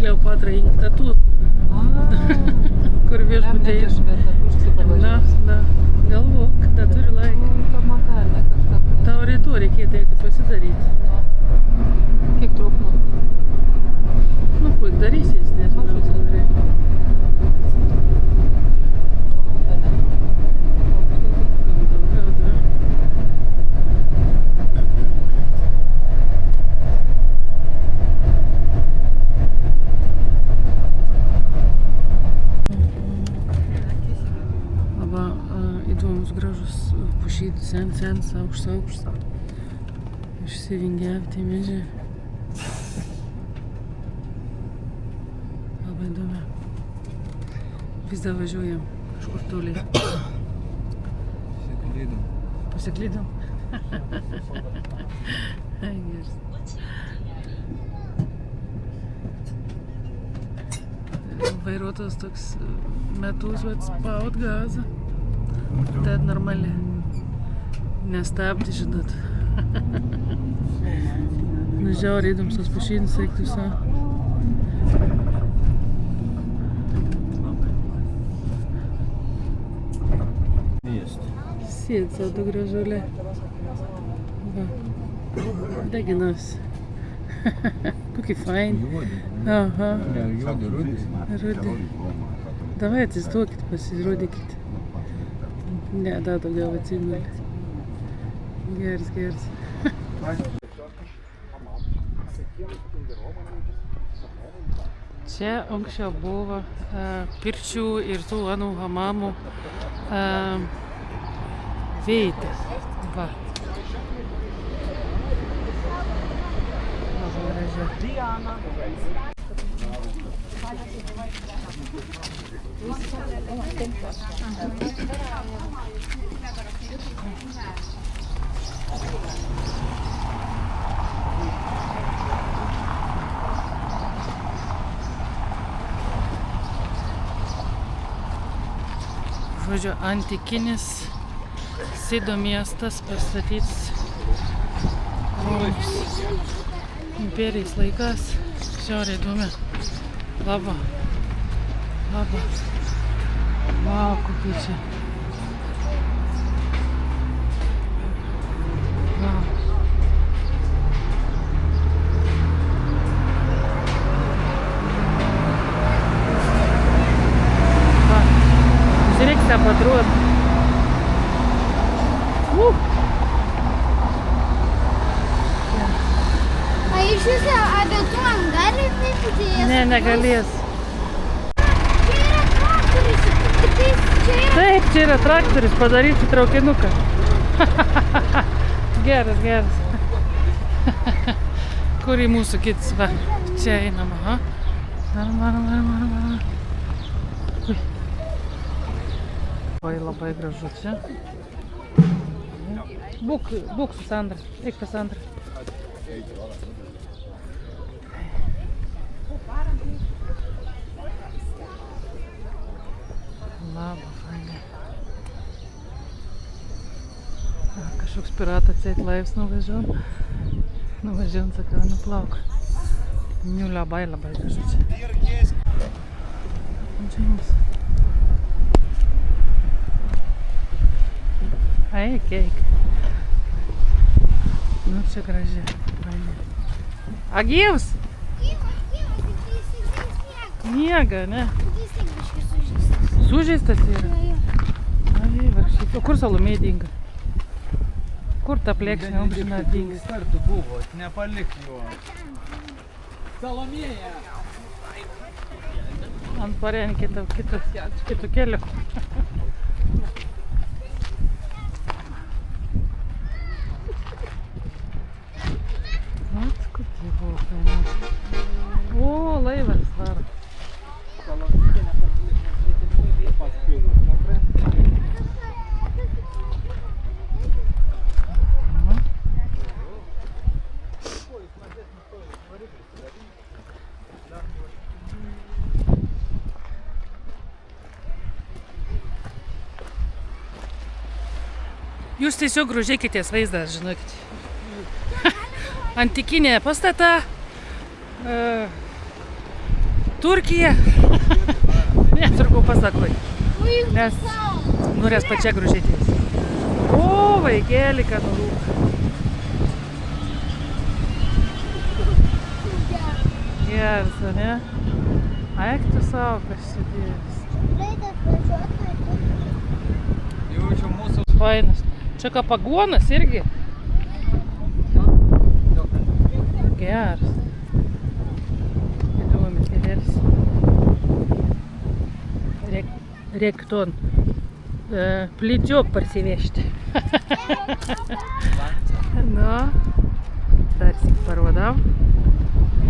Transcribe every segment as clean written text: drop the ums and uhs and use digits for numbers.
Kleopatra inktatų, kur viešbutėje. Na, galvok, da turi laiką. Tau rytoj reikėtų eiti pasidaryti. Kiek truknu? Nu, puik darysis, nežinau, Sandrai. Įdomus gražus pušytų, sens, aukštas. Išsivingiavti medžiai. Labai įdomi. Vis dar važiuojam kažkur toliai. Pasiklydom. Geras. Vairuotojas toks metus, bet spaud gazą. Tad normaliai. Nestabdį, žinot. Nu, žiauriai įdomus tos pušynas, reiktų visą. Sėd savo gražulė. Va. Deginas. Kokį fainį. Aha. Rudi. Davai atsistokit, pasirodykit. Ne, da daugiau atsigulė. Geras. Čia anksčiau buvo pirčių ir tų anų hamamų vieta. Va. Labai graži. Žodžiu, antikinis Sido miestas pastatytas Romos imperijos laikas. Žiauriai įdomi. Laba. Vau, kokie čia. Vau. Va. Žiūrėk, tą patruot. A iš viso abetuom gali atvykti? Ne, negalės. Čia yra traktorius. Taip, čia yra traktorius, padaryti traukinuką. Geras. Kur į mūsų kitas, va, čia einam, aha. Varam. Oi, labai gražu čia. Būk su Sandra, eik pas Sandra. Labai fainai. Kažkoks piratas atseit laivas nuvažiuojam. Sakau, nuplauk. Niu labai gražu čia. Čia mums. Eik. Nu, čia graži. A gyvas? Miega, ne? Sužeistas yra? Ai, vargšyt. O kur Salomėja dinga? Kur ta plėkšnė amžina dinga? Kartu buvo, nepalik jo. Salomėja! Ant parien kitų kelių. Kokie buvo fainai. O, laivas dar. Jūs tiesiog grožėkitės vaizdą, žinokit. Antikinė pastata, Turkija. Neturkau pasakoj. Nes norės pačia gružėtis. O, vaikėlį, kad nurūk. Geras, ne? Eik tu savo pasidėjus. Jaučiu mūsų. Fainas. Čia ką pagonas irgi? Geras. Įdomi, geras. Reikton plytiok parsivežti. Nu, dar sik parodam.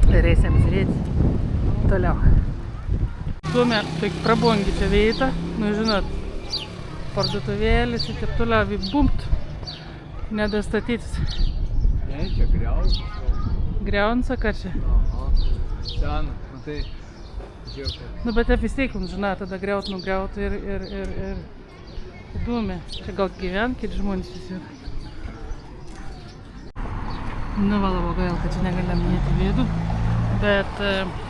Ir eisim žiūrėti toliau. Tuomet taip prabongi čia vieta, nu žinot, parduotuvėlis ir taip toliau bumt, nedastatytis. Ne, čia griaunas. Griaunas, ką čia? Aha. Ten, matai, žiūrėk. Nu, bet vis tiek, žinai, tada griaut, nugriaut ir įdomi. Čia gal gyvenkit žmonės visi. Nu, va, labai gaila, kad čia negalim įeiti vidų. Bet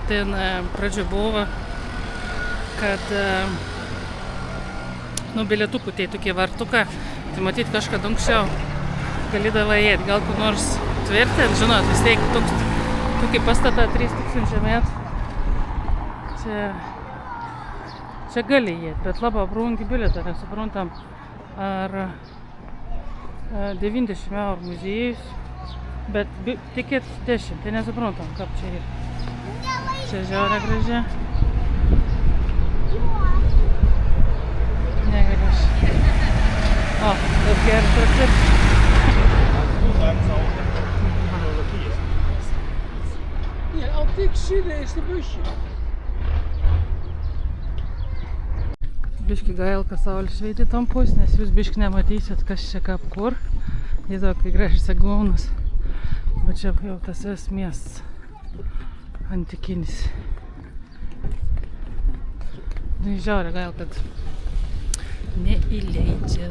ten pradžio buvo, kad nu, bilietukų tai tokie vartuką, tai matyt kažkada anksčiau galėdavo įeiti. Gal kur nors tvirtint, žinot, vis tiek tokį pastatą 3000 metų. Čia gali įeiti, bet labai brangi bilietą, nesuprantam, ar 90 eurų muziejus, bet tikėt 10, tai nesuprantam, kaip čia yra. Čia žiaurė graži. Negaliu aš. O, taip gerai traktir. Ja, op dik zitten is de busje. Biški gail, kad saulis šveitė tam pus, nes jūs biški nematysit, kas čia kaip kur. Jėzau, kai gražiai sagaunas. Bet čia jau tas vis miestas antikinis. Nu, žiaurė gail, kad neįleidžia.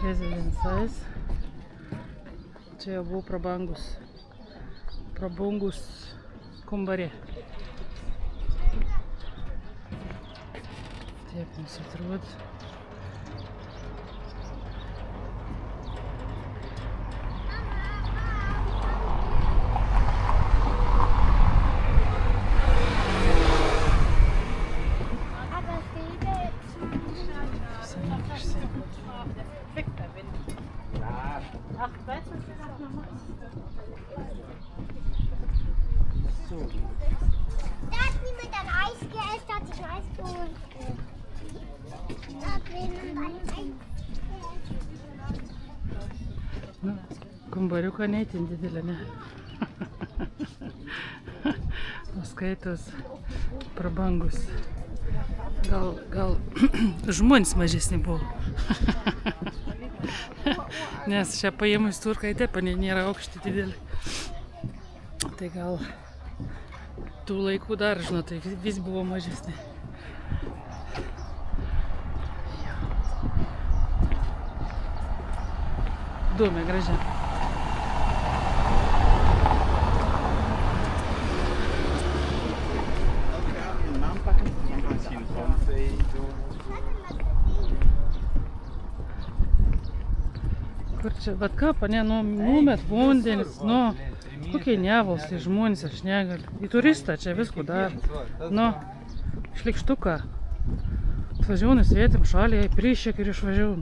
Rezidencais. Čia jau buvo prabangus kambarė. Taip mums atrodo. Da hat niemand ein Eis gegessen, hat sich ein Eis geholt. Da hat jemand ein Eis Nu, kambariuką neįtin didelė, ne? Nuskaitos prabangus. Gal žmonės mažesni buvo. Nes čia paėmus turkai taip, nėra aukšti didelį. Tai gal tų laikų dar, žinot, tai vis buvo mažesni. Įdomi, graži. Kur čia, bet ką, pane, numet vandenis, kokie nevalstai žmonės, aš negaliu. Į turistą čia visko dar. Šlikštuką. Atvažiavau į svetim šalį, jai prišiek ir išvažiavau.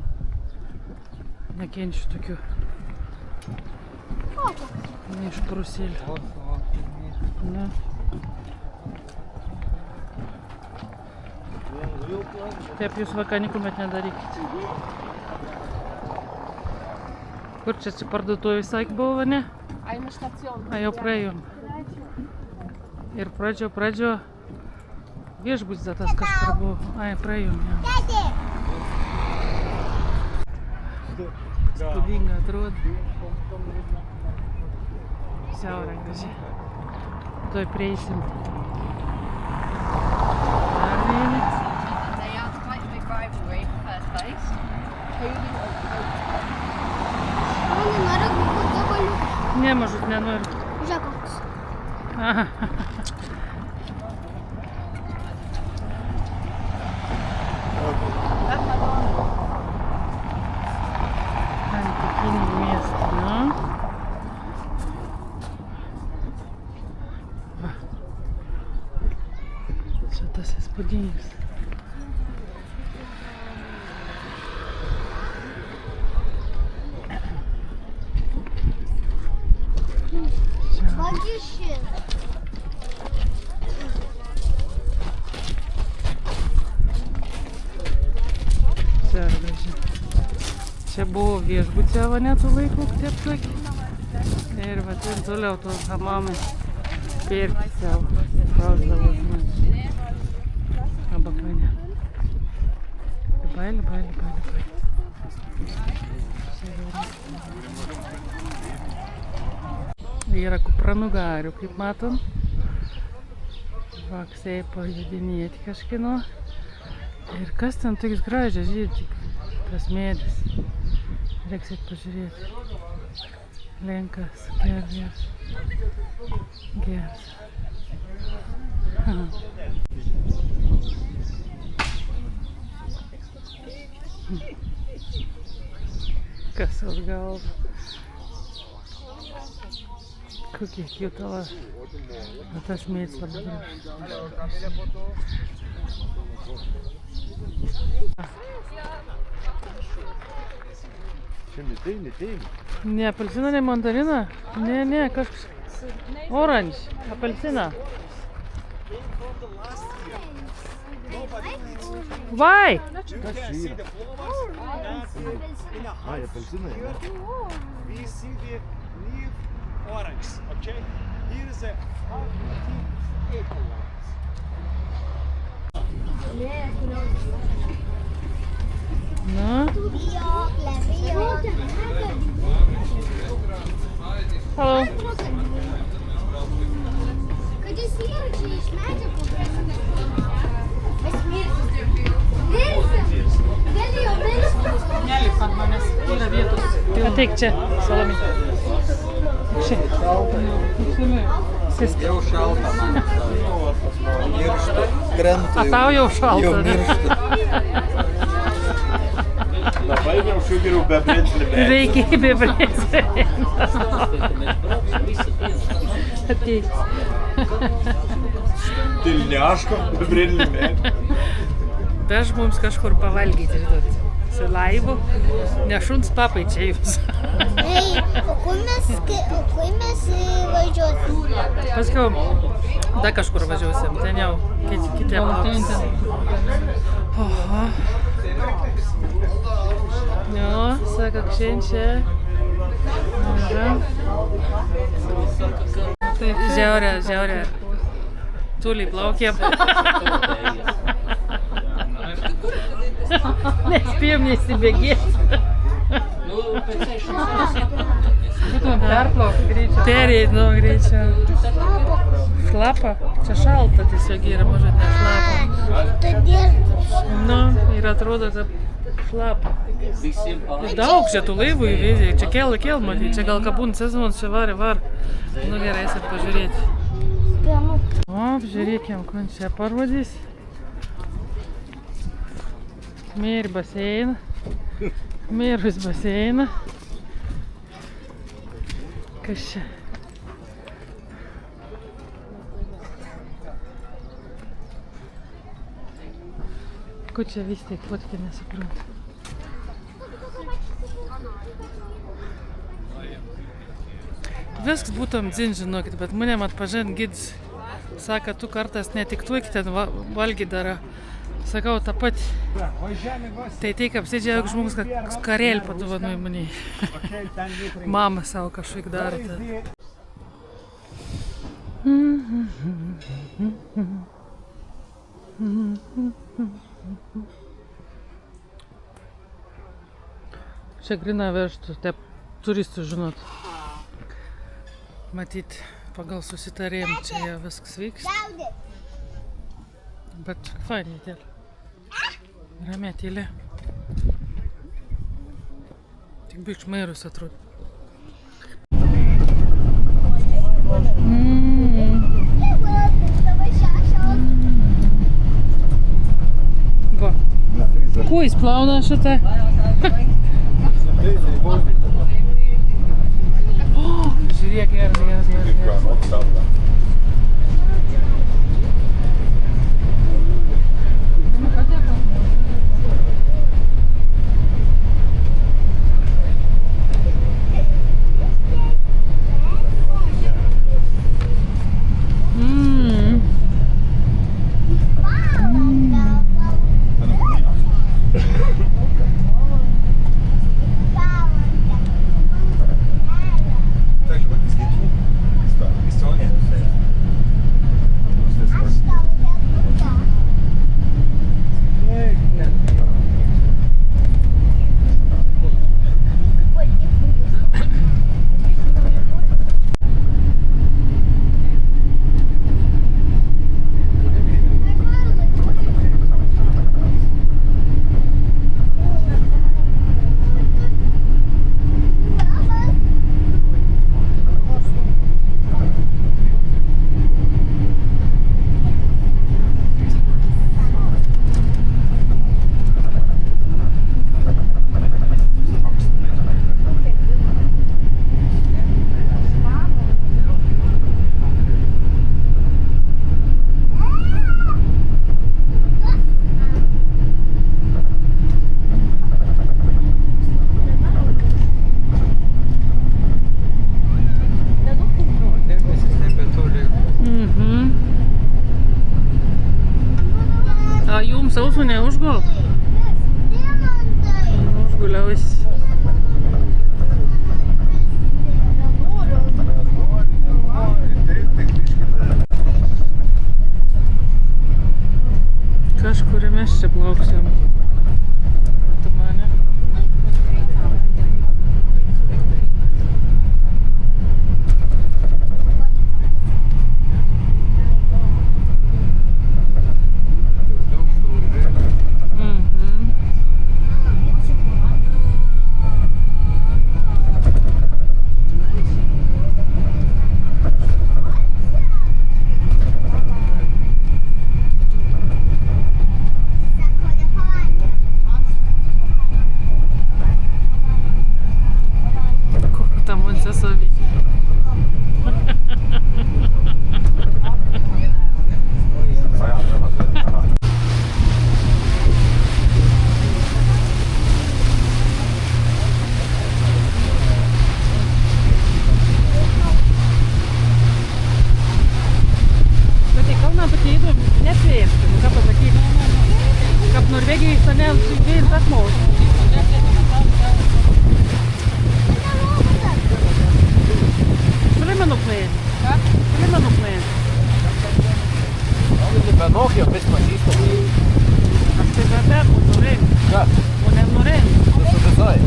Nekenčiu tokių. Neišprusėlių. Na. Taip jūs vaka niekuomet nedarykit. Kur čia parduotuvė visai buvo, ne? Eine Station. A jau praėjom. Ir pradžio viešbutis tas kažkur buvo. Ai, praėjom jau. Spūdinga atrodo. Siaura graži. Tuoj prieisim. Dar vienas. Yeah, it's quite a big rivalry for first place. Who do you Nenoriu gabaliukų. Ne, mažut nenoriu. Žiūrėk, koks. Aha. Antikinį miestą, nu. Va. Čia tas įspūdingas. Vagi šis. Čia graži. Čia buvo viešbučio vanetų laikų, taip sakė. Ir va, ten toliau tos hamamai pirkti savo. Pausdavo žmonės. Arba kaine. Bailį. Yra kupranugarių, kaip matom. Vaksai pajudinėti kažkino. Ir kas ten toks gražias žydi, tas medis. Reiksit pažiūrėti. Lenkas, geras. Kas atgal? Kokie kiutala. Tas medis labai gražus. Ne apelsina, ne mandarina. Ne, kažkas. Orange, apelsina. Vai! Ai, apelsinai. We see the leaf orange, okay? Here is a apple ones. Na, halo. Kad jis yra čia iš medžio paprastas. Mes mirsim. Gali jau mirsti. Nelip ant manęs, yra vietos. Ateik čia, Salomė. Čia. Sisk. Jau šalta man. Miršta. Krenta. A tau jau šalta, Jau ne? miršta. Labai jau šugerių be brendlime. Reikia be brėsė. Ateik. Tilniaško be brendlime. Veš mums kažkur pavalgyti, žinot. Su laivu. Ne šuns papai čia jūs. Ei, o kur mes važiuosim? Paskiau, da kažkur važiuosim. Ten jau kiti aplauks. Oho. Jo, sako, kšenčia. Žiaurė. Tuli plaukėm. Nespėjom nesibėgėti. Būtumėm perplaukti greičiau. Pereit, nu, greičiau. Šlapa? Čia šalta tiesiog yra, mažai ne šlapa. Todėl Nu, ir atrodo, kad šlapa. Daug čia tų laivų įvedė. Čia kel matyti. Čia gal kabūn sezonas, čia var. Nu gerai, eisit pažiūrėti. O, apžiūrėkim, kur čia parodys. Mėri baseiną. Mėrus baseiną. Kas čia? Ko čia vis tiek fotkę nesuprantu. Viskas būtum dzin, žinokit, bet mane atpažint gids. Sako, tu kartas ne tik tuok ten valgy dara. Sakau, tą pat. Tai taip apsidžiaug žmogus, kad karėlį padovanoj maniai. Mama savo kažkaip daro. Čia grina vežtų, taip turistų žinot. Matyt, pagal susitarim, čia jau viskas vyksta. Bet fainai dėl. Ramė tylė. Tik biškai mairus atrodo. Va. Kuo jis plauna šitą? Žiūrėk, geras. A jums sausų neužgult? Užguliaus. Kažkur mes čia plauksim. Tu mane. Norvegijai seniau žaidėjai tas Benokio, bet pažįstam. Aš tai dar norėjau. Ką? O ne norėjau. Tu su visai.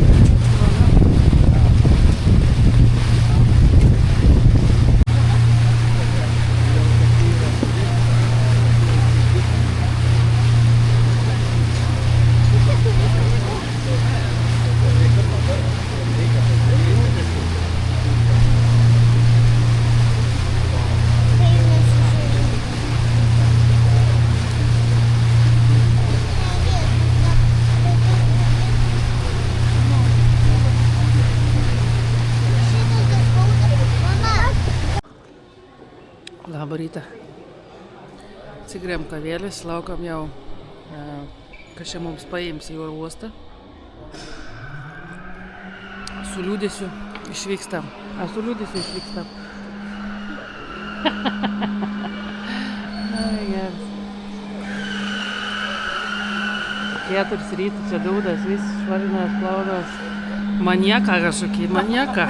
Labą rytą. Atsigrėm kavėlis, laukiam jau, kas čia mums paims į oro uostą. Su liūdėsiu išvykstam. Su liūdėsiu išvykstam. Ai, geras. 4 rytų čia daudas, vis švarinas, plaunas. Maniaka kažkokį, maniaka.